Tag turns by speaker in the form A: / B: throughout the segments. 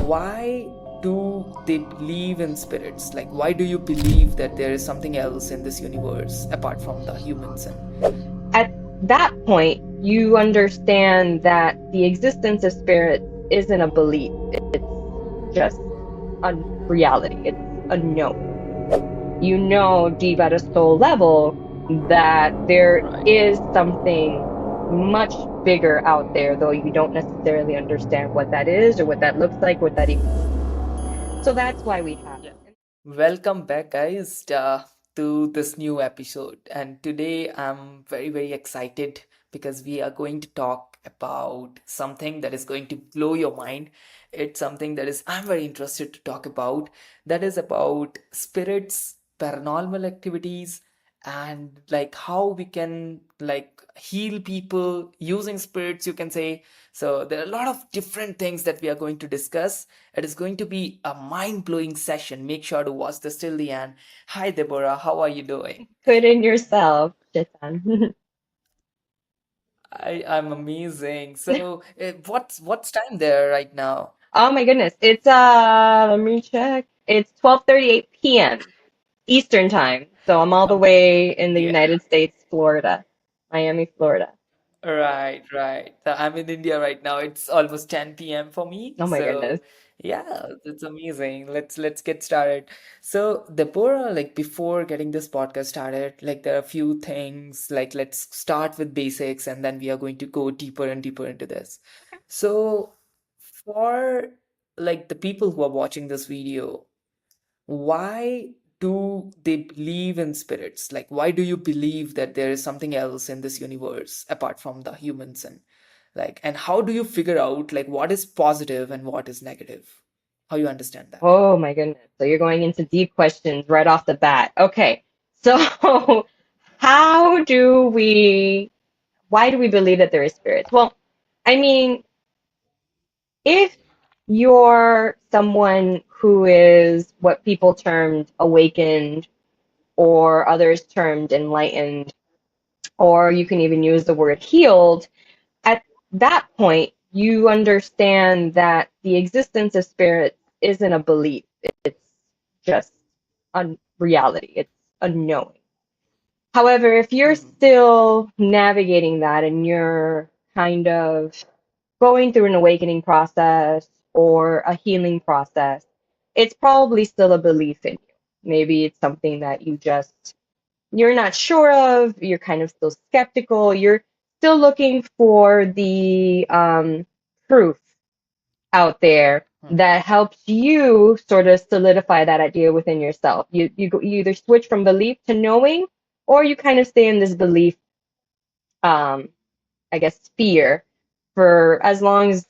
A: why do they believe in spirits? Like, why do you believe that there is something else in this universe apart from the humans? And
B: At that point, you understand that the existence of spirits isn't a belief, it's just a reality, it's a knowing. You know deep at a soul level that there
A: right.
B: is something much bigger out there, though you don't necessarily understand what that is or what that looks like, what that even means. So that's why we have
A: Yeah.
B: it.
A: Welcome back, guys, to this new episode. And today I'm very, very excited because we are going to talk about something that is going to blow your mind. It's something that is I'm very interested to talk about. That is about spirits, paranormal activities, and like how we can like heal people using spirits, you can say. So there are a lot of different things that we are going to discuss. It is going to be a mind-blowing session. Make sure to watch this till the end. Hi, Deborah. How are you doing?
B: Put in yourself, Jitan.
A: I'm amazing. So, what's time there right now?
B: Oh my goodness. It's let me check. It's 12:38 p.m. Eastern time. So I'm all the
A: Um,
B: way in the
A: yeah.
B: United States, Florida. Miami, Florida.
A: Right, right. So I'm in India right now. It's almost 10 p.m. for me.
B: Oh my goodness.
A: So yeah, it's amazing. Let's get started. So Deborah, like before getting this podcast started, like there are a few things, like let's start with basics and then we are going to go deeper and deeper into this. So for like the people who are watching this video, why do they believe in spirits? Like, why do you believe that there is something else in this universe apart from the humans? And like, and how do you figure out like what is positive and what is negative? How you understand that?
B: Oh my goodness. So you're going into deep questions right off the bat. Okay. So how do we, why do we believe that there is spirits? Well, I mean, if you're someone who is what people termed awakened or others termed enlightened, or you can even use the word healed, at that point, you understand that the existence of spirits isn't a belief, it's just a reality, it's a knowing. However, if you're
A: Hmm.
B: still navigating that and you're kind of going through an awakening process or a healing process, it's probably still a belief in you. Maybe it's something that you're not sure of, you're kind of still skeptical, you're still looking for the proof out there
A: Hmm.
B: that helps you sort of solidify that idea within yourself. You either switch from belief to knowing, or you kind of stay in this belief, um, I guess, sphere for as long as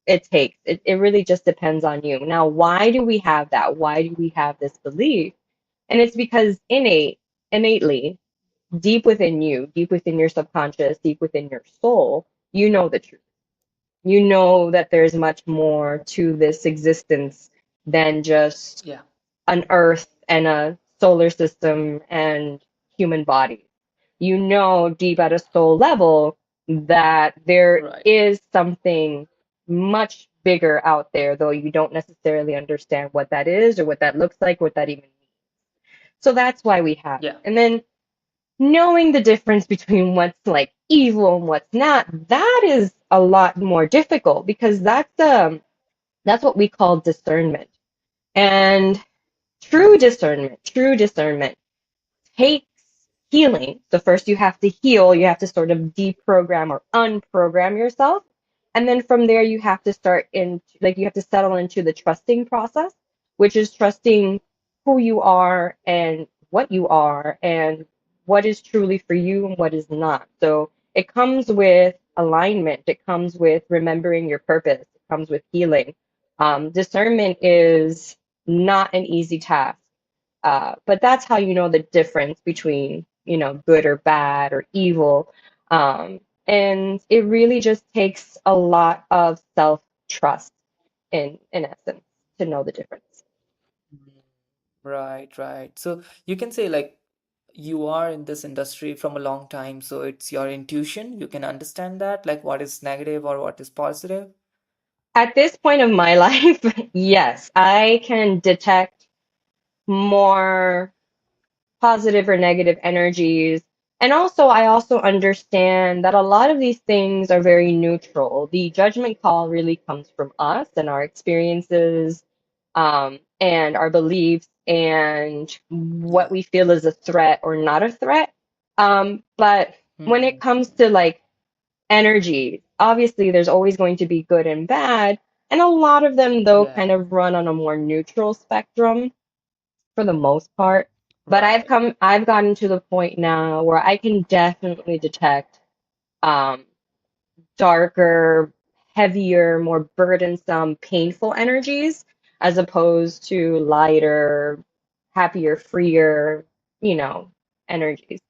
B: it takes. It really just depends on you. Now, why do we have that? Why do we have this belief? And it's because innately, deep within you, deep within your subconscious, deep within your soul, you know the truth. You know that there's much more to this existence than just
A: Yeah.
B: an earth and a solar system and human bodies. You know deep at a soul level that there
A: Right.
B: is something much bigger out there, though you don't necessarily understand what that is or what that looks like, what that even means. So that's why we have it.
A: Yeah.
B: And then knowing the difference between what's like evil and what's not, that is a lot more difficult because that's what we call discernment. And
A: Hmm.
B: true discernment takes healing. So first you have to heal, you have to sort of deprogram or unprogram yourself. And then from there you have to start in like you have to settle into the trusting process, which is trusting who you are and what you are and what is truly for you and what is not. So it comes with alignment, it comes with remembering your purpose, it comes with healing. Discernment is not an easy task, but that's how you know the difference between, good or bad or evil. And it really just takes a lot of self-trust in essence to know the difference.
A: Mhm. Right, right. So you can say like you are in this industry from a long time, so it's your intuition. You can understand that, like what is negative or what is positive.
B: At this point of my life, yes, I can detect more positive or negative energies. And also, I also understand that a lot of these things are very neutral. The judgment call really comes from us and our experiences, and our beliefs and what
A: Yeah.
B: we feel is a threat or not a threat. But when it
A: Hmm.
B: comes to like energy, obviously there's always going to be good and bad. And a lot of them, though,
A: Yeah.
B: kind of run on a more neutral spectrum for the most part. But
A: Right.
B: I've gotten to the point now where I can definitely detect um, darker, heavier, more burdensome, painful energies as opposed to lighter, happier, freer, you know, energies.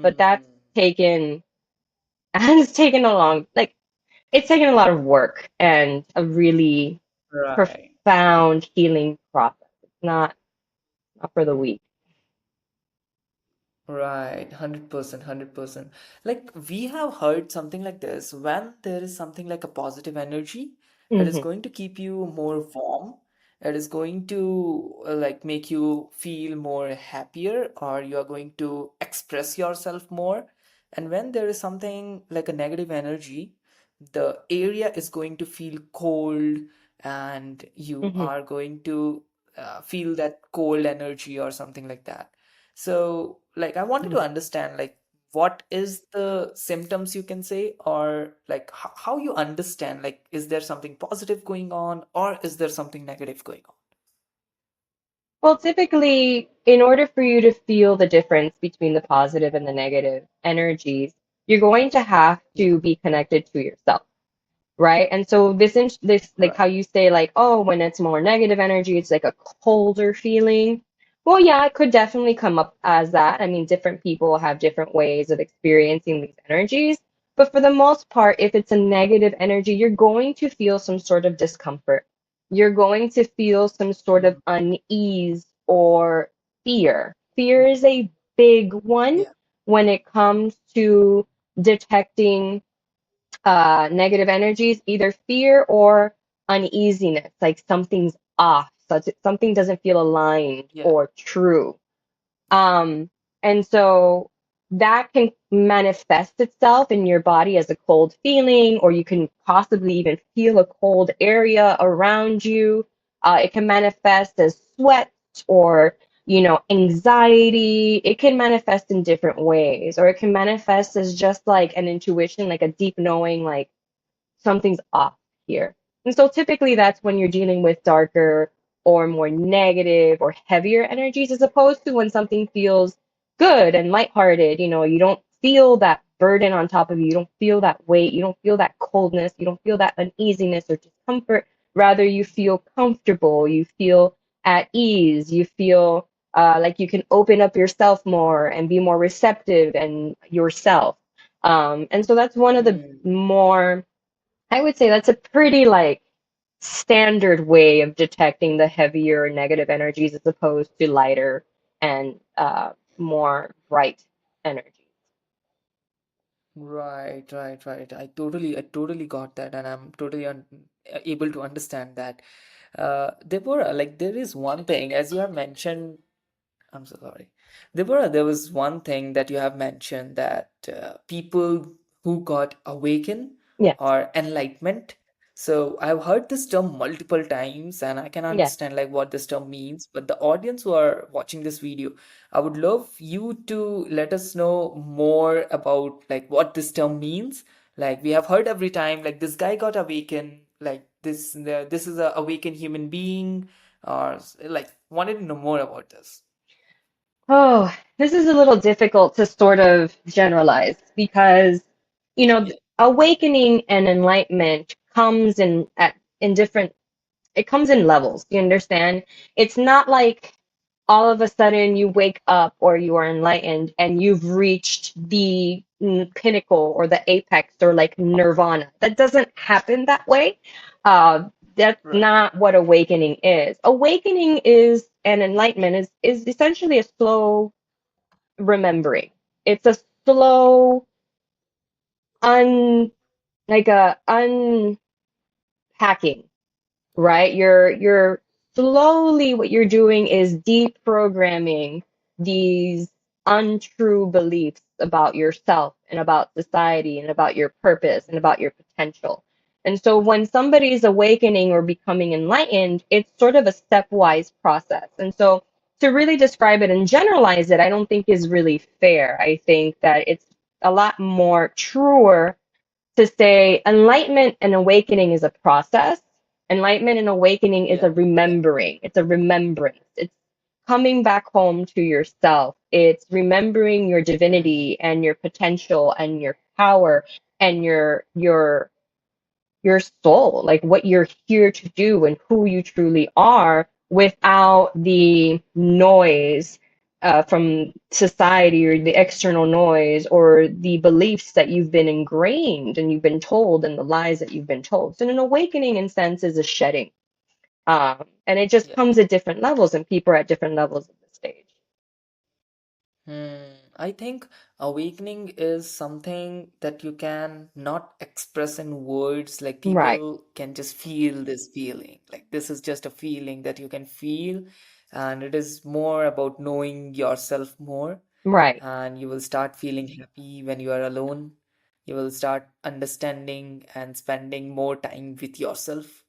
B: But that's
A: Hmm.
B: taken, it's taken a long, like, it's taken a lot of work and a really
A: Right.
B: profound healing process. It's not for the weak.
A: Right, 100%, 100%. Like we have heard something like this. When there is something like a positive energy, it is
B: Hmm.
A: going to keep you more warm. It is going to like make you feel more happier, or you are going to express yourself more. And when there is something like a negative energy, the area is going to feel cold, and you
B: Hmm.
A: are going to feel that cold energy or something like that. So, like, I wanted to understand, like, what is the symptoms you can say, or like how you understand, like, is there something positive going on, or is there something negative going on?
B: Well, typically, in order for you to feel the difference between the positive and the negative energies, you're going to have
A: Yeah,
B: to be connected to yourself, right? And so this like
A: right.
B: how you say like, oh, when it's more negative energy, it's like a colder feeling. Well, yeah, it could definitely come up as that. I mean, different people have different ways of experiencing these energies, but for the most part, if it's a negative energy, you're going to feel some sort of discomfort. You're going to feel some sort of
A: Mm,
B: unease or fear. Fear is a big one
A: yeah,
B: when it comes to detecting negative energies, either fear or uneasiness, like something's off, such something doesn't feel aligned
A: yeah.
B: or true. Um, and so that can manifest itself in your body as a cold feeling, or you can possibly even feel a cold area around you. It can manifest as sweat or, anxiety. It can manifest in different ways, or it can manifest as just like an intuition, like a deep knowing, like something's off here. And so typically that's when you're dealing with darker or more negative or heavier energies, as opposed to when something feels good and lighthearted. You don't feel that burden on top of you. You don't feel that weight. You don't feel that coldness. You don't feel that uneasiness or discomfort. Rather, you feel comfortable. You feel at ease. You feel like you can open up yourself more and be more receptive and yourself. And so that's one of the
A: Mm,
B: more, I would say that's a pretty like standard way of detecting the heavier negative energies as opposed to lighter and more bright energies.
A: right, right, right. I totally got that, and I'm totally able to understand that. Deborah, like, there is one thing, as you have mentioned. I'm so sorry. Deborah, there was one thing that you have mentioned, that people who got awakened
B: Yes,
A: or enlightenment. So I've heard this term multiple times, and I can
B: yes.
A: understand like what this term means. But the audience who are watching this video, I would love you to let us know more about like what this term means. Like we have heard every time, like this guy got awakened, like this is a awakened human being, or like wanted to know more about this.
B: Oh, this is a little difficult to sort of generalize because,
A: Yeah.
B: awakening and enlightenment comes in different, it comes in levels. You understand? It's not like all of a sudden you wake up or you are enlightened and you've reached the pinnacle or the apex or like nirvana. That doesn't happen that way. That's
A: Right.
B: not what awakening is. Awakening is and enlightenment is essentially a slow remembering. It's a slow un like a hacking, right? You're slowly, what you're doing is deprogramming these untrue beliefs about yourself and about society and about your purpose and about your potential. And so when somebody's awakening or becoming enlightened, it's sort of a stepwise process. And so to really describe it and generalize it, I don't think is really fair. I think that it's a lot more truer to say enlightenment and awakening is a process. Enlightenment and awakening is
A: Yeah.
B: a remembering. It's a remembrance. It's coming back home to yourself. It's remembering your
A: Mm.
B: divinity and your potential and your power and your soul, like what you're here to do and who you truly are without the noise from society or the external noise or the beliefs that you've been ingrained and you've been told and the lies that you've been told. So an awakening in sense is a shedding. And it just
A: Yeah.
B: comes at different levels and people are at different levels of the stage.
A: I think awakening is something that you can not express in words. Like
B: Right,
A: people can just feel this feeling. Like this is just a feeling that you can feel, and it is more about knowing yourself more.
B: right.
A: And you will start feeling happy when you are alone. You will start understanding and spending more time with yourself.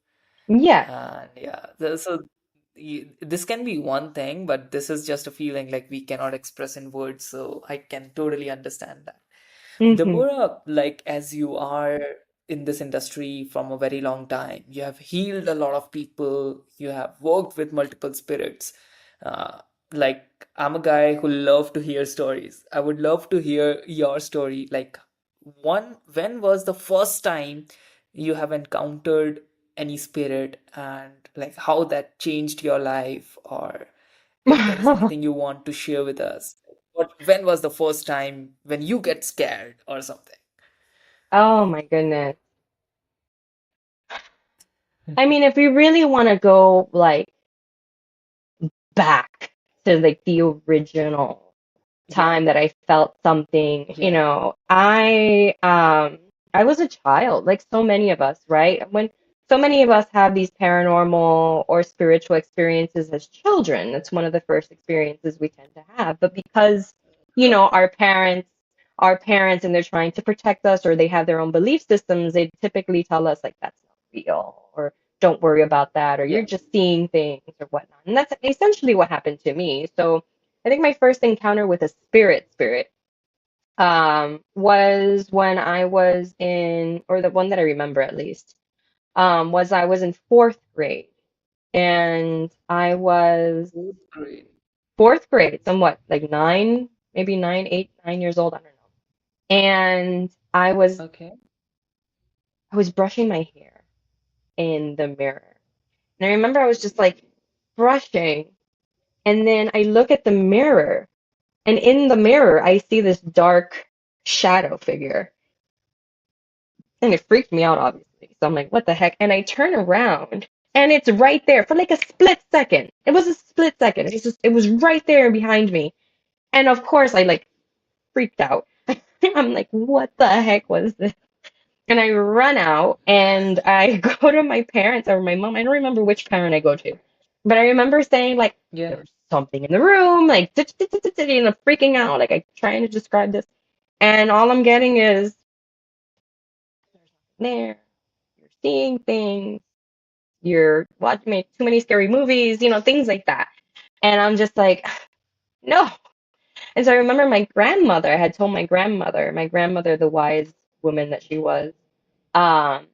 B: Yeah.
A: And yeah, so this can be one thing, but this is just a feeling like we cannot express in words. So I can totally understand that.
B: Hmm.
A: Deborah, like as you are in this industry from a very long time, you have healed a lot of people, you have worked with multiple spirits. Uh, like I'm a guy who love to hear stories. I would love to hear your story. Like when was the first time you have encountered any spirit and like how that changed your life, or if there is anything you want to share with us. When was the first time when you get scared or something?
B: Oh my goodness. I mean, if we really want to go like back to like the original
A: Yeah,
B: time that I felt something,
A: yeah,
B: I was a child, like so many of us, right? When so many of us have these paranormal or spiritual experiences as children, that's one of the first experiences we tend to have. But because, our parents and they're trying to protect us or they have their own belief systems, they typically tell us like that's not real or don't worry about that or you're
A: yeah.
B: just seeing things or whatnot. And that's essentially what happened to me. So I think my first encounter with a spirit was when I was in, or the one that I remember at least, was I was in fourth grade, and I was
A: Fourth grade.
B: fourth grade, somewhat like nine, maybe 9, 8, 9 years old, I don't know. And
A: Okay.
B: I was brushing my hair in the mirror, and I remember I was just like brushing, and then I look at the mirror. And in the mirror, I see this dark shadow figure. And it freaked me out, obviously. So I'm like, what the heck? And I turn around and it's right there for like a split second. It was a split second. It was right there behind me. And of course, I like freaked out. I'm like, what the heck was this? And I run out and I go to my parents or my mom. I don't remember which parent I go to, but I remember saying like,
A: Yeah,
B: there's something in the room, like, freaking out. Like, I'm trying to describe this. And all I'm getting is, there's nothing there. You're seeing things. You're watching too many scary movies, things like that. And I'm just like, no. And so I remember my grandmother, I had told my grandmother, the wise woman that she was, um,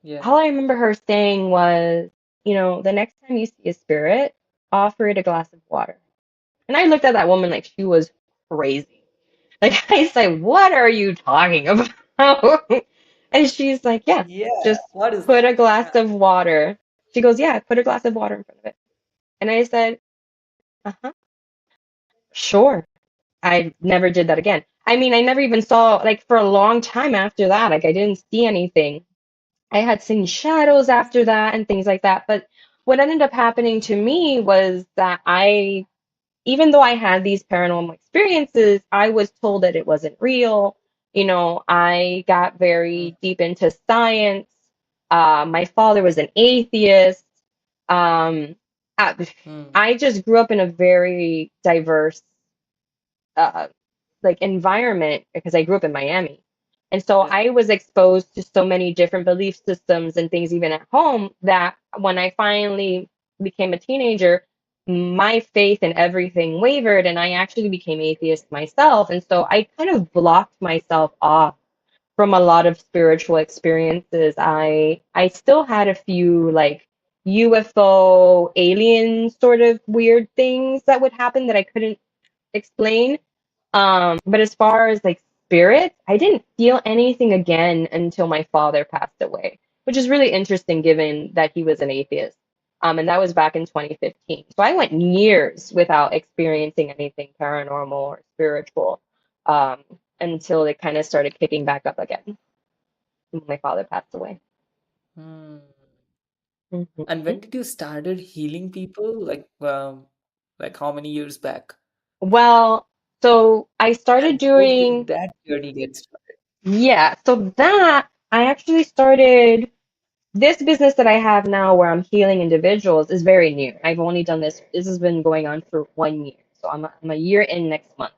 A: yeah,
B: all I remember her saying was, the next time you see a spirit, offer it a glass of water. And I looked at that woman like she was crazy. Like I said, what are you talking about? And she's like, yeah,
A: yeah.
B: just
A: What is
B: put
A: that?
B: a glass
A: Yeah,
B: of water. She goes, yeah, put a glass of water in front of it. And I said, uh-huh, sure. I never did that again. I mean, I never even saw, like, for a long time after that, like, I didn't see anything. I had seen shadows after that and things like that. But what ended up happening to me was that even though I had these paranormal experiences, I was told that it wasn't real. I got
A: mm,
B: very deep into science. My father was an atheist. Um, I,
A: Hmm.
B: I just grew up in a very diverse uh, like environment because I grew up in Miami. And so
A: Yeah.
B: I was exposed to so many different belief systems and things even at home that when I finally became a teenager, my faith in everything wavered and I actually became atheist myself. And so I kind of blocked myself off from a lot of spiritual experiences. I still had a few like UFO alien sort of weird things that would happen that I couldn't explain. But as far as like spirits, I didn't feel anything again until my father passed away, which is really interesting given that he was an atheist. And that was back in 2015. So I went years without experiencing anything paranormal or spiritual, um, until it kind of started kicking back up again when my father passed away.
A: Hmm. And
B: Mhm.
A: when did you started healing people? Like how many years back?
B: Well, so I started
A: And how
B: doing,
A: did that journey get started?
B: yeah, so that I actually started. This business that I have now where I'm healing individuals is very new. I've only done this, this has been going on for 1 year. So I'm a year in next month.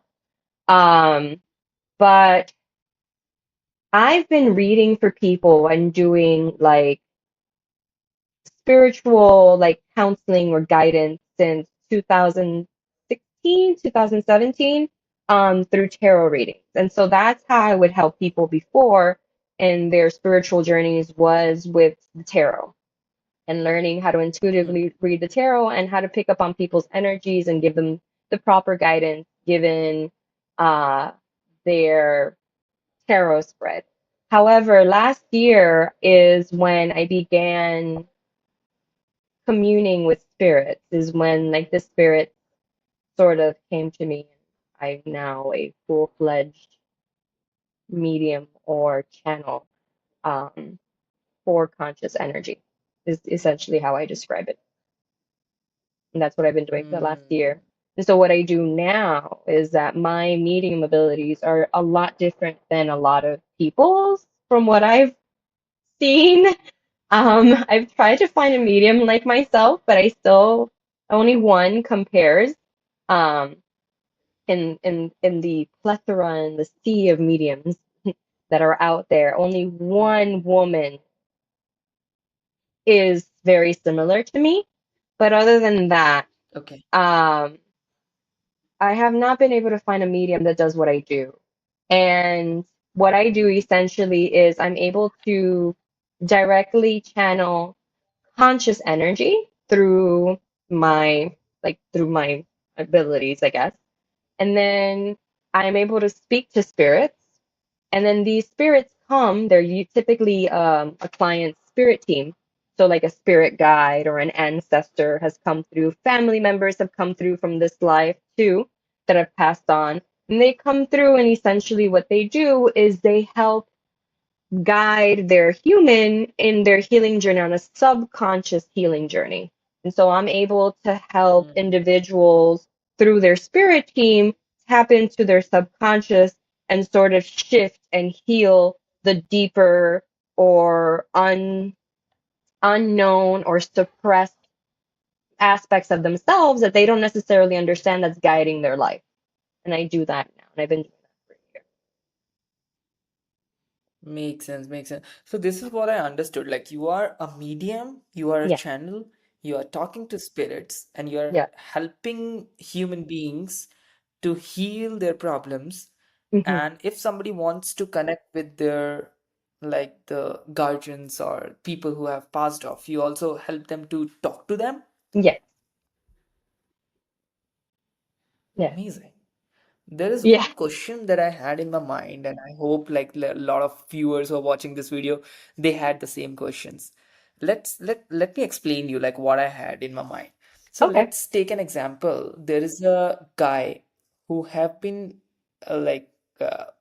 B: Um, but I've been reading for people and doing like spiritual like counseling or guidance since 2016, 2017, through tarot readings. And so that's how I would help people before in their spiritual journeys was with the tarot and learning how to
A: Hmm.
B: intuitively read the tarot and how to pick up on people's energies and give them the proper guidance given uh, their tarot spread. However, last year is when I began communing with spirits, is when like the spirit sort of came to me. I'm now a full-fledged medium or channel, um, for conscious energy, is essentially how I describe it. And that's what I've been doing for the last
A: Hmm.
B: year. And so what I do now is that my medium abilities are a lot different than a lot of people's from what I've seen. I've tried to find a medium like myself, but I still only one compares. Um, in the plethora and the sea of mediums that are out there, only
A: Hmm.
B: one woman is very similar to me. But other than that,
A: Okay.
B: um, I have not been able to find a medium that does what I do. And what I do essentially is I'm able to directly channel conscious energy through through my abilities, I guess. And then I'm able to speak to spirits. And then these spirits come, they're typically a client's spirit team. So, like a spirit guide or an ancestor has come through, family members have come through from this life too that have passed on. And they come through, and essentially what they do is they help guide their human in their healing journey on a subconscious healing journey. And so I'm able to help
A: Hmm.
B: individuals through their spirit team tap into their subconscious and sort of shift and heal the deeper or unknown or suppressed aspects of themselves that they don't necessarily understand that's guiding their life. And I do that now. And I've been doing that for a
A: Makes sense, makes sense. So this is what I understood. Like you are a medium, you are a
B: year.
A: channel, you are talking to spirits, and you are
B: Yeah.
A: helping human beings to heal their problems.
B: Yeah.
A: And if somebody wants to connect with their like the guardians or people who have passed off, you also help them to talk to them.
B: Yes. Yes.
A: Amazing. There is
B: Yeah.
A: one question that I had in my mind, and I hope like a lot of viewers who are watching this video, they had the same questions. Let me explain you like what I had in my mind. So
B: Okay.
A: let's take an example. There is a guy who have been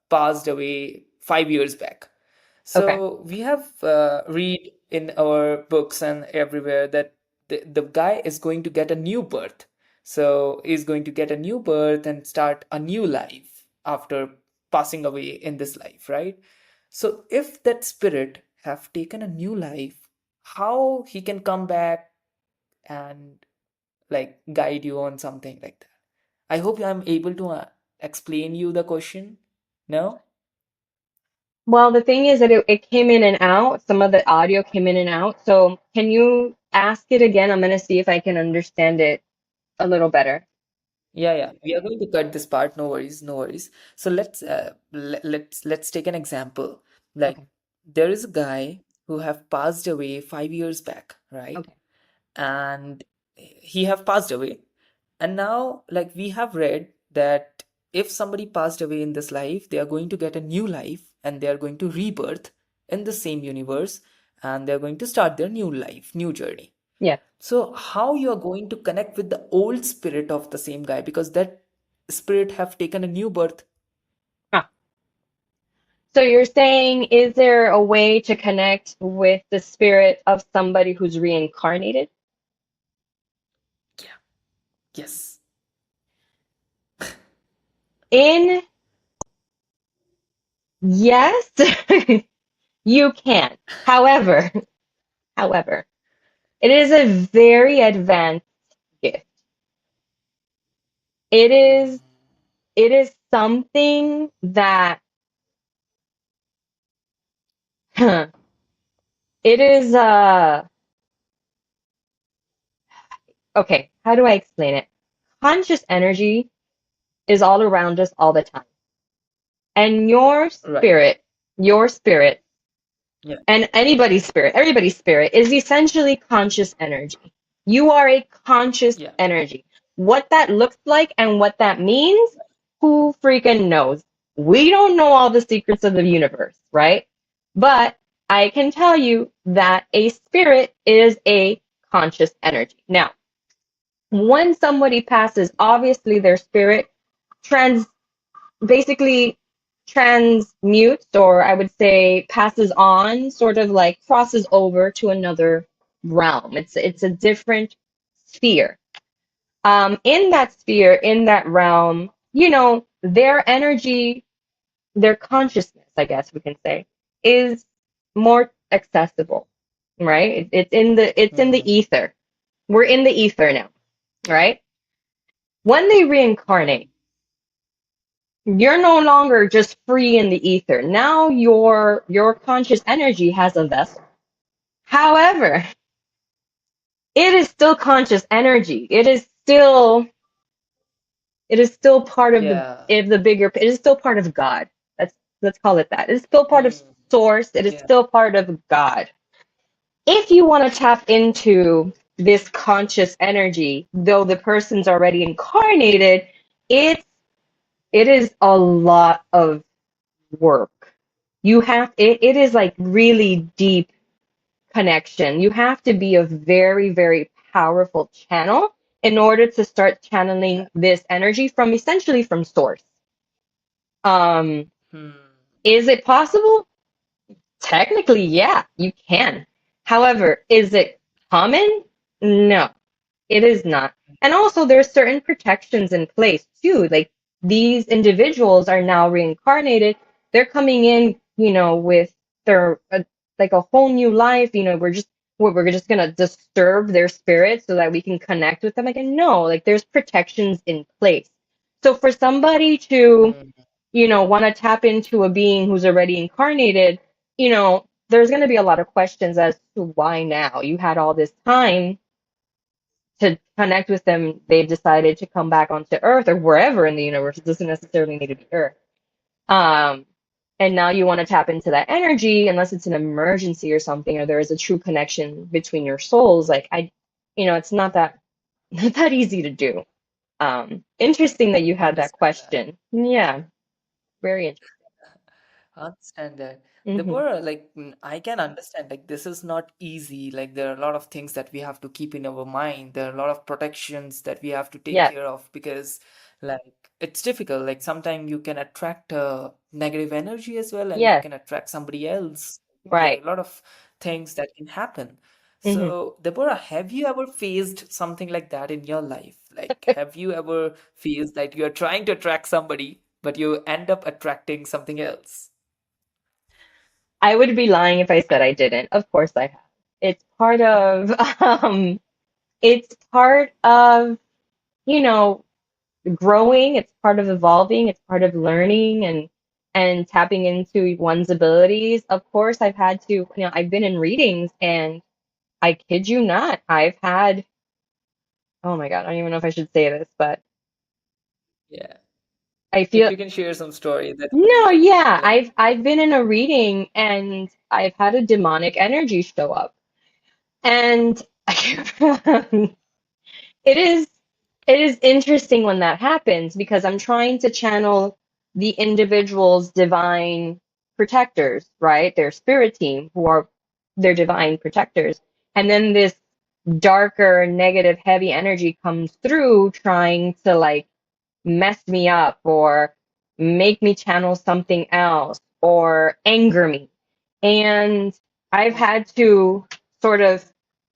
A: passed away 5 years back.
B: Okay.
A: So we have read in our books and everywhere that the guy is going to get a new birth. So he's going to get a new birth and start a new life after passing away in this life, right? So if that spirit have taken a new life, how he can come back and like guide you on something like that. I hope I'm able to explain you the question. No?
B: Well, the thing is that it came in and out. Some of the audio came in and out. So can you ask it again? I'm going to see if I can understand it a little better.
A: Yeah, yeah. We are going to cut this part. No worries, no worries. So let's take an example. Like
B: Okay.
A: there is a guy who have passed away 5 years back, right?
B: Okay.
A: And he have passed away. And now, like we have read that if somebody passed away in this life, they are going to get a new life and they are going to rebirth in the same universe and they're going to start their new life, new journey.
B: Yeah.
A: So how you are going to connect with the old spirit of the same guy because that spirit have taken a new birth?
B: Ah. So you're saying, is there a way to connect with the spirit of somebody who's reincarnated?
A: Yeah. Yes.
B: In yes, you can. However, however, it is a very advanced gift. It is it is something that it is okay, how do I explain it? Conscious energy is all around us all the time. And
A: Right.
B: your spirit
A: Yeah.
B: and anybody's spirit, everybody's spirit is essentially conscious energy. You are a conscious
A: Yeah.
B: energy. What that looks like and what that means, who freaking knows? We don't know all the secrets of the universe, right? But I can tell you that a spirit is a conscious energy. Now, when somebody passes, obviously their spirit trans basically transmutes, or I would say passes on, sort of like crosses over to another realm. It's a different sphere. In that sphere, in that realm, their energy, their consciousness, I guess we can say, is more accessible, right? It's in the
A: Hmm.
B: ether. We're in the ether now,
A: Yeah.
B: right? When they reincarnate, you're no longer just free in the ether. Now your conscious energy has a vessel. However, it is still conscious energy. It is still part of
A: Yeah.
B: the bigger. It is still part of God. Let's call it that. It is still part of
A: Hmm.
B: source. It is
A: Yeah.
B: still part of God. If you want to tap into this conscious energy, though the person's already incarnated, it's it is a lot of work. It is like really deep connection. You have to be a very, very powerful channel in order to start
A: Yeah.
B: channeling this energy from essentially from source. Um,
A: Hmm.
B: is it possible? Technically, yeah, you can. However, is it common? No. It is not. And also, there's certain protections in place too. Like these individuals are now reincarnated. They're coming in, with their like a whole new life. We're just gonna disturb their spirit so that we can connect with them again. No, like there's protections in place. So for somebody to,
A: Hmm.
B: want to tap into a being who's already incarnated, there's gonna be a lot of questions as to why now. You had all this time to connect with them, they've decided to come back onto Earth or wherever in the universe. It doesn't necessarily need to be Earth. Um, and now you want to tap into that energy, unless it's an emergency or something, or there is a true connection between your souls. Like it's not that not that easy to do. Interesting that you had that
A: Understand that.
B: question. Yeah, very interesting.
A: Understand that.
B: Hmm.
A: Deborah, like I can understand, like this is not easy. Like there are a lot of things that we have to keep in our mind. There are a lot of protections that we have to take
B: Yes,
A: care of because like it's difficult. Like sometimes you can attract negative energy as well, and you
B: yes,
A: can attract somebody else. There are
B: right.
A: a lot of things that can happen.
B: Hmm.
A: So, Deborah, have you ever faced something like that in your life? Like, have you ever faced that you're trying to attract somebody, but you end up attracting something else?
B: I would be lying if I said I didn't. Of course I have. It's part of it's part of, you know, growing, it's part of evolving, it's part of learning and tapping into one's abilities. Of course, I've had to, I've been in readings and I kid you not, I've had, oh my God, I don't even know if I should say this, but
A: Yeah.
B: I
A: If
B: feel
A: you can share some story that would
B: no,
A: be,
B: yeah,
A: yeah.
B: I've been in a reading and I've had a demonic energy show up. And it is it is interesting when that happens because I'm trying to channel the individual's divine protectors, right? Their spirit team who are their divine protectors. And then this darker, negative, heavy energy comes through trying to like mess me up or make me channel something else or anger me. And I've had to sort of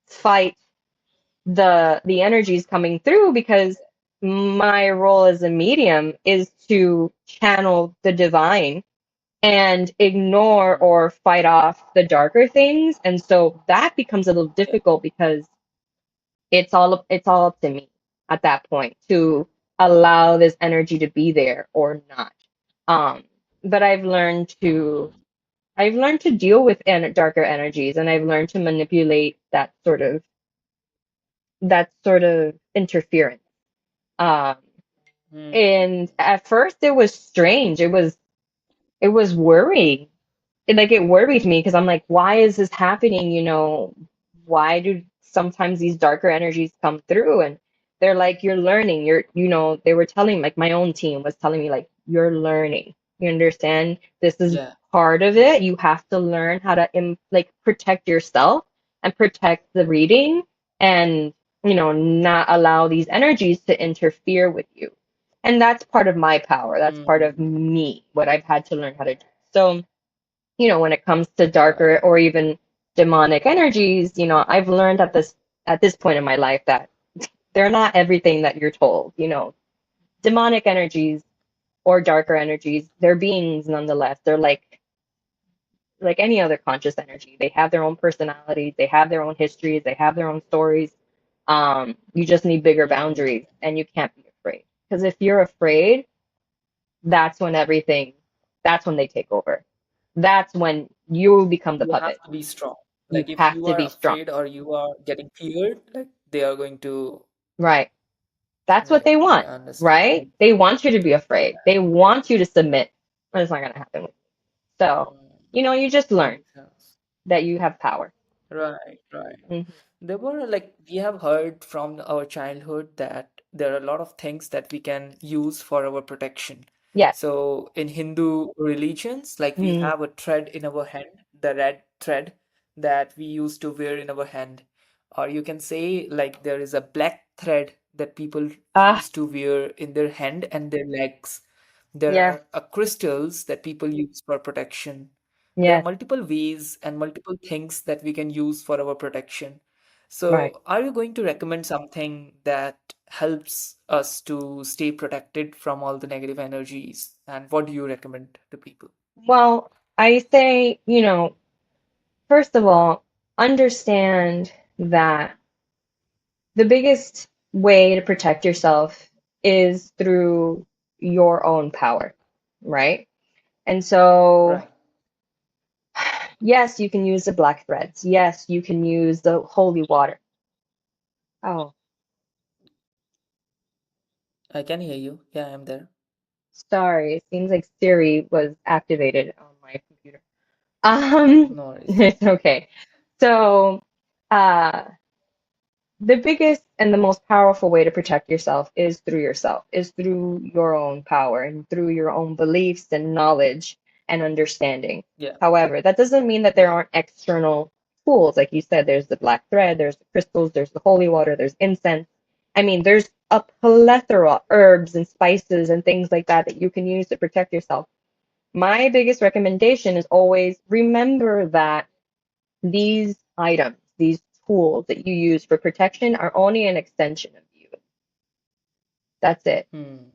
B: fight the energies coming through because my role as a medium is to channel the divine and ignore
A: Mm,
B: or fight off the darker things. And so that becomes a little
A: yeah.
B: difficult because it's all up to me at that point to allow this energy to be there or not. Um, but I've learned to deal with darker energies, and I've learned to manipulate that sort of interference. Um,
A: Mm,
B: and at first it was strange. It was worrying. It worried me because I'm like, why is this happening? Why do sometimes these darker energies come through? And they're like, you're learning. They were telling, like, my own team was telling me, like, you're learning. You understand? This is
A: yeah.
B: part of
A: Yeah.
B: it. You have to learn how to like protect yourself and protect the reading and, not allow these energies to interfere with you. And that's part of my power. That's part of
A: Mm,
B: me, what I've had to learn how to do. So, when it comes to
A: right.
B: darker or even demonic energies, I've learned at this point in my life that they're not everything that you're told. Demonic energies or darker energies, they're beings nonetheless. They're like any other conscious energy. They have their own personalities, they have their own histories, they have their own stories. You just need bigger
A: Mm,
B: boundaries and you can't be afraid. Because if you're afraid, that's when that's when they take over. That's when you become the
A: you have
B: puppet.
A: to be strong.
B: You
A: Like if
B: have
A: you
B: to
A: are
B: be strong.
A: afraid or you are getting feared, like they are going to,
B: Right. That's what
A: right.
B: they
A: I
B: want,
A: understand.
B: right? They want you to be afraid. They want you to submit. But it's not going to happen. So,
A: Mm,
B: you just learn
A: makes sense.
B: that you have power.
A: Right, right.
B: Hmm.
A: There were like we have heard from our childhood that there are a lot of things that we can use for our protection.
B: Yes.
A: So in Hindu religions, like we
B: Mm.
A: have a thread in our hand, the red thread that we used to wear in our hand. Or you can say like there is a black thread that people
B: Ah,
A: used to wear in their hand and their legs. There
B: yeah.
A: are crystals that people use for protection. There are
B: Yes.
A: multiple ways and multiple things that we can use for our protection.
B: Right.
A: So, are you going to recommend something that helps us to stay protected from all the negative energies? And what do you recommend to people?
B: Well, I say, first of all, understand that the biggest way to protect yourself is through your own power, right? And so,
A: Right.
B: yes, you can use the black threads. Yes, you can use the holy water. Oh,
A: I can hear you. Yeah, I'm there.
B: sorry. It seems like Siri was activated on my computer.
A: No worries.
B: It's okay. So, uh, the biggest and the most powerful way to protect yourself is through yourself, is through your own power and through your own beliefs and knowledge and understanding.
A: Yeah,
B: However, that doesn't mean that there
A: yeah.
B: aren't external tools. Like you said, there's the black thread, there's the crystals, there's the holy water, there's incense. I mean, there's a plethora of herbs and spices and things like that you can use to protect yourself. My biggest recommendation is always remember that these items, these tools that you use for protection are only an extension of you. That's it.
A: Hmm.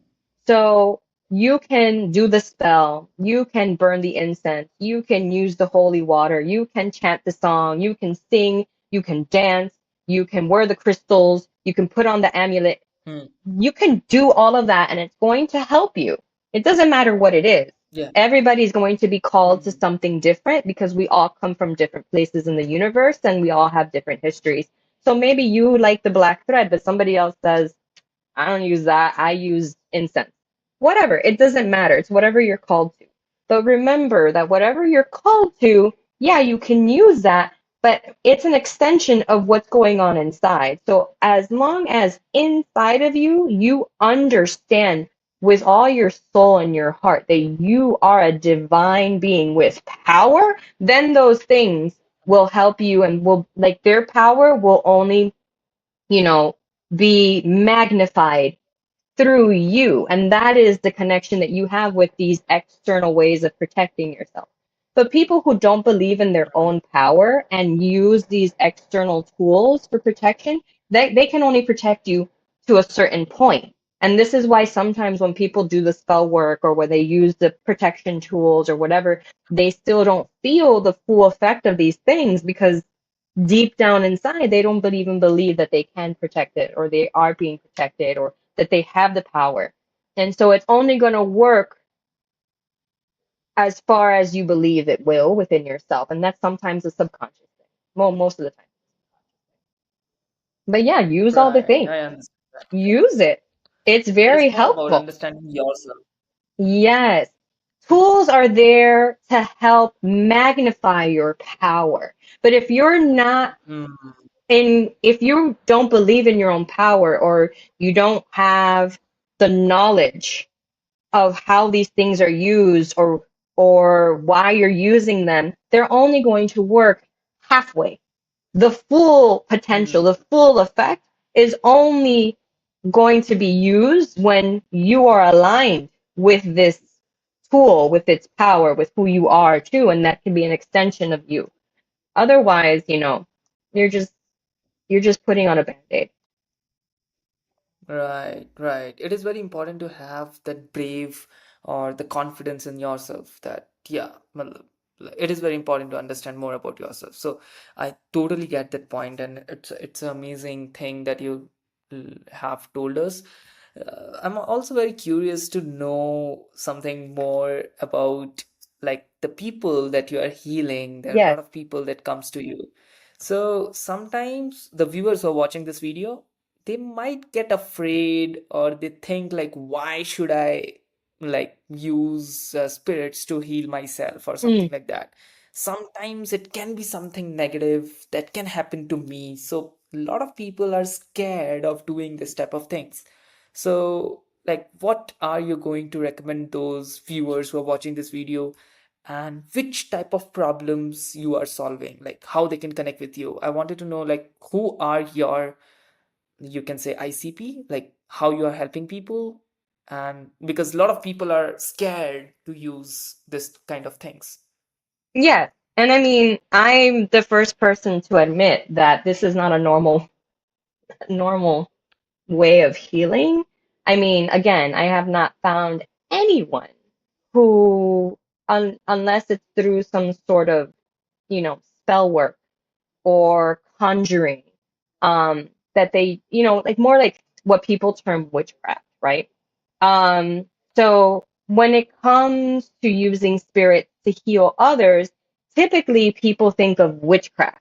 B: So you can do the spell, you can burn the incense, you can use the holy water, you can chant the song, you can sing, you can dance, you can wear the crystals, you can put on the amulet.
A: Hmm.
B: You can do all of that and it's going to help you. It doesn't matter what it is.
A: Yeah.
B: Everybody's going to be called to
A: Hmm.
B: something different because we all come from different places in the universe and we all have different histories. So maybe you like the black thread, but somebody else says, I don't use that. I use incense. Whatever. It doesn't matter. It's whatever you're called to. But remember that whatever you're called to, yeah, you can use that, but it's an extension of what's going on inside. So as long as inside of you, you understand with all your soul and your heart that you are a divine being with power, then those things will help you and will, like, their power will only, you know, be magnified through you. And that is the connection that you have with these external ways of protecting yourself. But people who don't believe in their own power and use these external tools for protection, they can only protect you to a certain point. And this is why sometimes when people do the spell work or when they use the protection tools or whatever, they still don't feel the full effect of these things because deep down inside, they don't even believe that they can protect it or they are being protected or that they have the power. And so it's only going to work as far as you believe it will within yourself. And that's sometimes a subconscious thing. Well, most of the time. But yeah, use all the
A: Right.
B: things.
A: I understand that.
B: Use it. It's
A: It is
B: very
A: more about
B: helpful.
A: understanding yourself.
B: Yes. Tools are there to help magnify your power. But if you're not
A: Hmm.
B: and if you don't believe in your own power or you don't have the knowledge of how these things are used or why you're using them, they're only going to work halfway. The full potential,
A: Hmm.
B: the full effect is only going to be used when you are aligned with this tool, with its power, with who you are too, and that can be an extension of you. Otherwise, you're just you're just putting on a band-aid.
A: Right, right. It is very important to have that brave or the confidence in yourself that, yeah, well, it is very important to understand more about yourself. So I totally get that point, and it's an amazing thing that you have told us. I'm also very curious to know something more about like the people that you are healing. There are a
B: Yes.
A: lot of people that comes to you. So sometimes the viewers who are watching this video, they might get afraid or they think like, why should I like use spirits to heal myself or
B: Mm.
A: something like that. Sometimes it can be something negative that can happen to me, so a lot of people are scared of doing this type of things. So like, what are you going to recommend those viewers who are watching this video, and which type of problems you are solving, like how they can connect with you? I wanted to know like, who are your, you can say, ICP, like how you are helping people. And because a lot of people are scared to use this kind of things.
B: Yeah. And I mean, I'm the first person to admit that this is not a normal way of healing. I mean, again, I have not found anyone who, unless it's through some sort of, spell work or conjuring, that they, like more like what people term witchcraft, right? Um, so when it comes to using spirits to heal others, typically people think of witchcraft,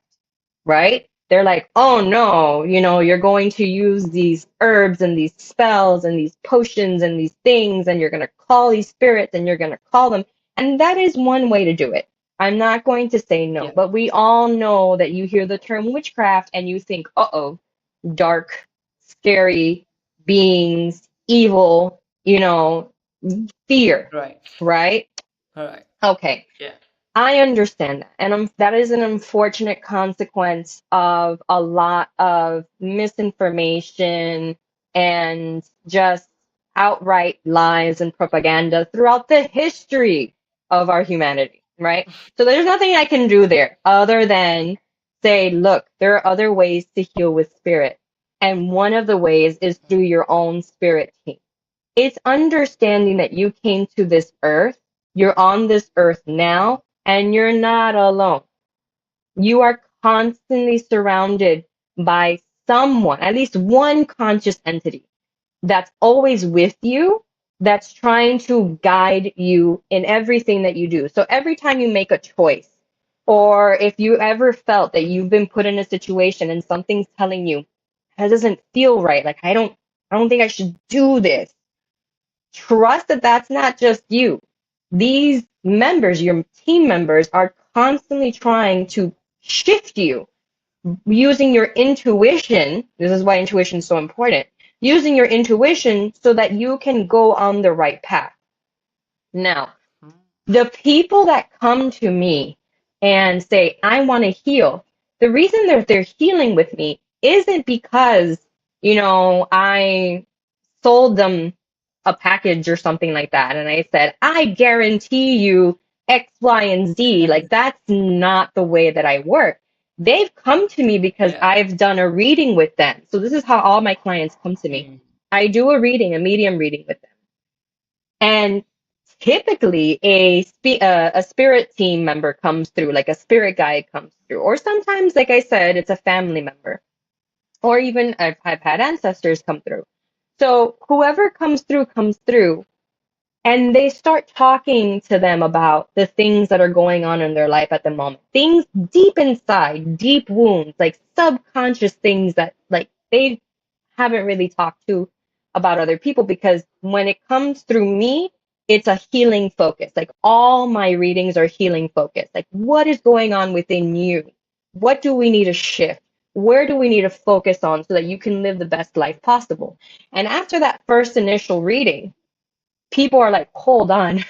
B: right? They're like, oh no, you're going to use these herbs and these spells and these potions and these things, and you're going to call these spirits and you're going to call them. And that is one way to do it. I'm not going to say no,
A: Yeah.
B: but we all know that you hear the term witchcraft and you think, uh-oh, dark, scary beings, evil, fear,
A: Right.
B: right?
A: All right.
B: Okay.
A: Yeah.
B: I understand that. And that is an unfortunate consequence of a lot of misinformation and just outright lies and propaganda throughout the history of our humanity, right? So there's nothing I can do there other than say, look, there are other ways to heal with spirit. And one of the ways is through your own spirit team. It's understanding that you came to this earth, you're on this earth now, and you're not alone. You are constantly surrounded by someone, at least one conscious entity that's always with you, that's trying to guide you in everything that you do. So every time you make a choice, or if you ever felt that you've been put in a situation and something's telling you that doesn't feel right, like I don't think I should do this. Trust that that's not just you. These members, your team members, are constantly trying to shift you using your intuition. This is why intuition is so important. Using your intuition so that you can go on the right path. Now, the people that come to me and say, I want to heal, the reason that they're healing with me isn't because, I sold them a package or something like that. And I said, I guarantee you X, Y, and Z. Like, that's not the way that I work. They've come to me because
A: Yeah.
B: I've done a reading with them. So this is how all my clients come to me.
A: Mm.
B: I do a reading, a medium reading with them. And typically a spirit team member comes through, like a spirit guide comes through, or sometimes, like I said, it's a family member, or even I've had ancestors come through. So whoever comes through, and they start talking to them about the things that are going on in their life at the moment. Things deep inside, deep wounds, like subconscious things that like they haven't really talked to about other people, because when it comes through me, it's a healing focus. Like all my readings are healing focused. Like what is going on within you? What do we need to shift? Where do we need to focus on so that you can live the best life possible? And after that first initial reading, people are like, hold on,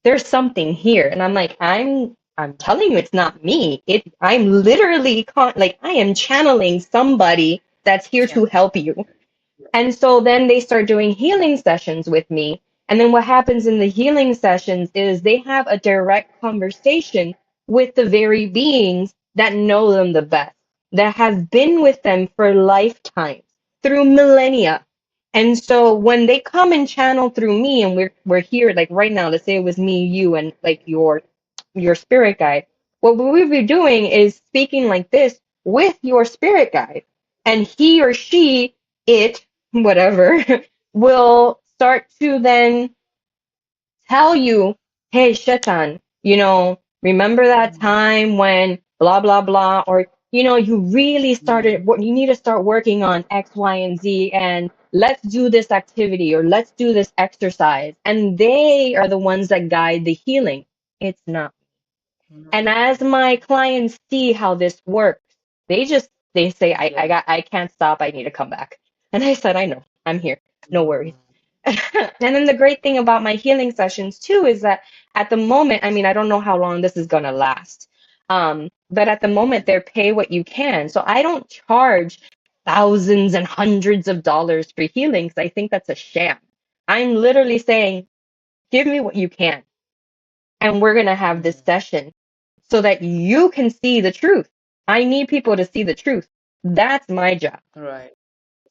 B: there's something here. And I'm like, I'm telling you, it's not me. I'm literally like I am channeling somebody that's here to
A: Channel.
B: help you. And so then they start doing healing sessions with me. And then what happens in the healing sessions is they have a direct conversation with the very beings that know them the best, that have been with them for lifetimes, through millennia. And so when they come and channel through me, and we're here, like right now, let's say it was me, you, and like your spirit guide, what we would be doing is speaking like this with your spirit guide. And he or she, it, whatever, will start to then tell you, hey, Shetan, remember that
A: Mm.
B: time when blah, blah, blah, or, you really
A: Mm.
B: started, you need to start working on X, Y, and Z, and let's do this activity or let's do this exercise. And they are the ones that guide the healing. It's not. And as
A: Mm.
B: my clients see how this works, they say,
A: Yeah.
B: I can't stop. I need to come back. And I said, I know, I'm here. No worries.
A: Mm.
B: And then the great thing about my healing sessions too is that at the moment, I mean, I don't know how long this is gonna last. But at the moment they're pay what you can. So I don't charge thousands and hundreds of dollars for healings. I think that's a sham. I'm literally saying, give me what you can. And we're gonna have this
A: Mm.
B: session so that you can see the truth. I need people to see the truth. That's my job.
A: Right.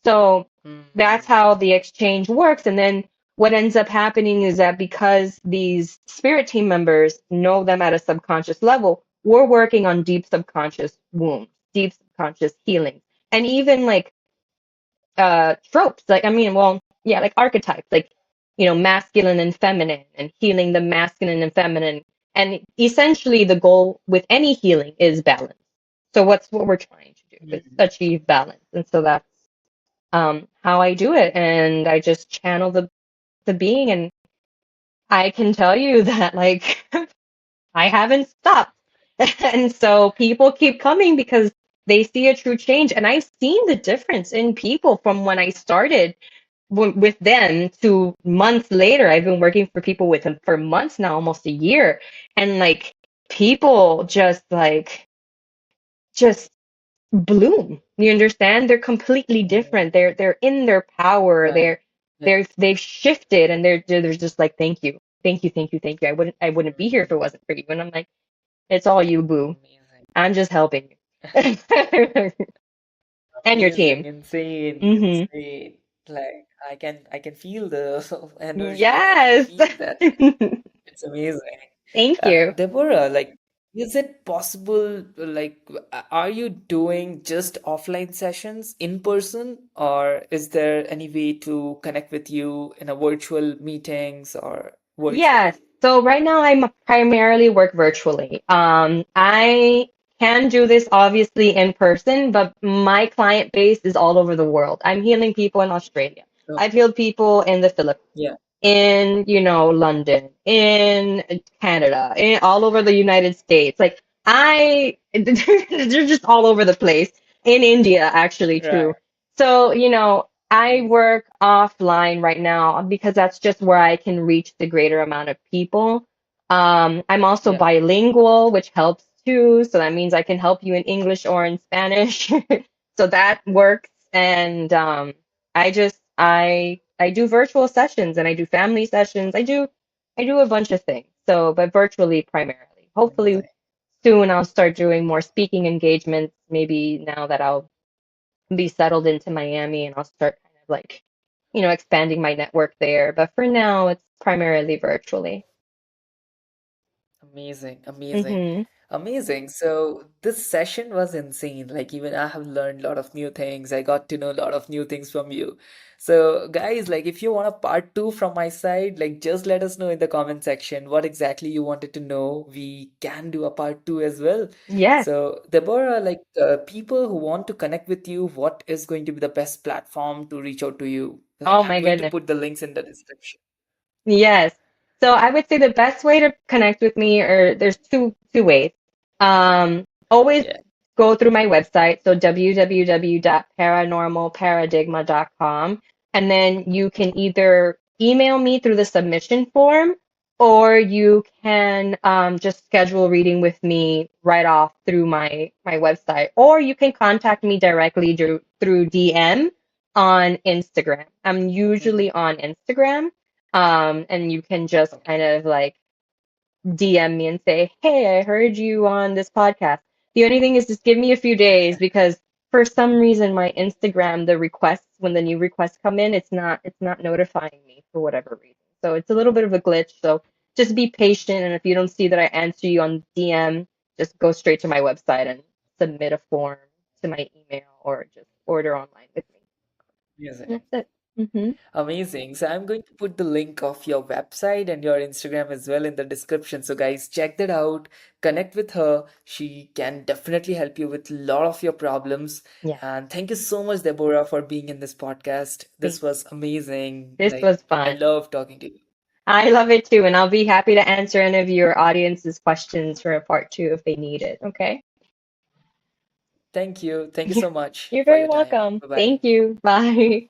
B: So that's
A: Mm.
B: how the exchange works. And then what ends up happening is that because these spirit team members know them at a subconscious level, we're working on deep subconscious wounds, deep subconscious healing, and even like tropes. Like, I mean, well, yeah, like archetypes, like, masculine and feminine, and healing the masculine and feminine. And essentially the goal with any healing is balance. So what's what we're trying to do is
A: Mm.
B: achieve balance. And so that's how I do it. And I just channel the being, and I can tell you that like I haven't stopped. And so people keep coming because they see a true change. And I've seen the difference in people from when I started with them to months later. I've been working for people with them for months now, almost a year. And like people just bloom. You understand? They're completely
A: Mm.
B: different. They're in their power.
A: Right. Yeah.
B: They've shifted, and they're just like, thank you. Thank you, thank you, thank you. I wouldn't be here if it
A: Mm.
B: wasn't for you. And I'm like, it's all you, boo.
A: Amazing.
B: I'm just helping you. And your
A: Amazing.
B: team.
A: Insane.
B: Hmm.
A: Insane. Like I can feel the energy. I can
B: Yes.
A: feel that. It's amazing.
B: Thank you.
A: Deborah, like, is it possible, like, are you doing just offline sessions in person, or is there any way to connect with you in a virtual meetings or
B: Yes.
A: virtually?
B: So right now I'm primarily work virtually. I can do this obviously in person, but my client base is all over the world. I'm healing people in Australia.
A: Oh,
B: I've healed people in the Philippines,
A: yeah,
B: in, London, in Canada, in all over the United States. Like they're just all over the place. In India, actually,
A: right.
B: too. So, I
A: Amazing.
B: work offline right now because that's just where I can reach the greater amount of people. I'm also
A: Yeah,
B: bilingual, which helps too. So that means I can help you in English or in Spanish. So that works. And I do virtual sessions and I do family sessions. I do a bunch of things. So, but virtually primarily. Hopefully
A: amazing.
B: soon I'll start doing more speaking engagements. Maybe now that I'll be settled into Miami and I'll start kind of like, expanding my network there. But for now, it's primarily virtually.
A: Amazing, amazing,
B: Hmm.
A: amazing. So this session was insane. Like even I have learned a lot of new things. I got to know a lot of new things from you. So guys, like if you want a part two from my side, like just let us know in the comment section what exactly you wanted to know. We can do a part two as well.
B: Yes.
A: So Deborah, like people who want to connect with you, what is going to be the best platform to reach out to you? Like
B: Oh
A: I'm
B: my
A: going to
B: goodness.
A: put the links in the description.
B: Yes. So I would say the best way to connect with me, or there's two ways. Always
A: Yeah.
B: go through my website, so www.paranormalparadigma.com, and then you can either email me through the submission form, or you can just schedule reading with me right off through my website, or you can contact me directly through DM on Instagram. I'm
A: Mhm.
B: usually on Instagram. And you can just
A: Okay.
B: kind of like DM me and say, "Hey, I heard you on this podcast." The only thing is just give me a few days because for some reason my Instagram, the requests when the new requests come in, it's not notifying me for whatever reason. So it's a little bit of a glitch. So just be patient, and if you don't see that I answer you on DM, just go straight to my website and submit a form to my email or just order online with me. And
A: Amazing.
B: that's it. Hmm.
A: Amazing. So I'm going to put the link of your website and your Instagram as well in the description. So guys, check that out. Connect with her. She can definitely help you with a lot of your problems.
B: Yeah.
A: And thank you so much, Deborah, for being in this podcast.
B: Thank
A: This
B: you.
A: was amazing.
B: This
A: Like,
B: was
A: I
B: fun.
A: love talking to you.
B: I love it too, and I'll be happy to answer any of your audience's questions for a part two if they need it. Okay?
A: Thank you. Thank you so much
B: You're
A: for
B: very
A: your time.
B: welcome.
A: Bye bye.
B: Thank you. Bye.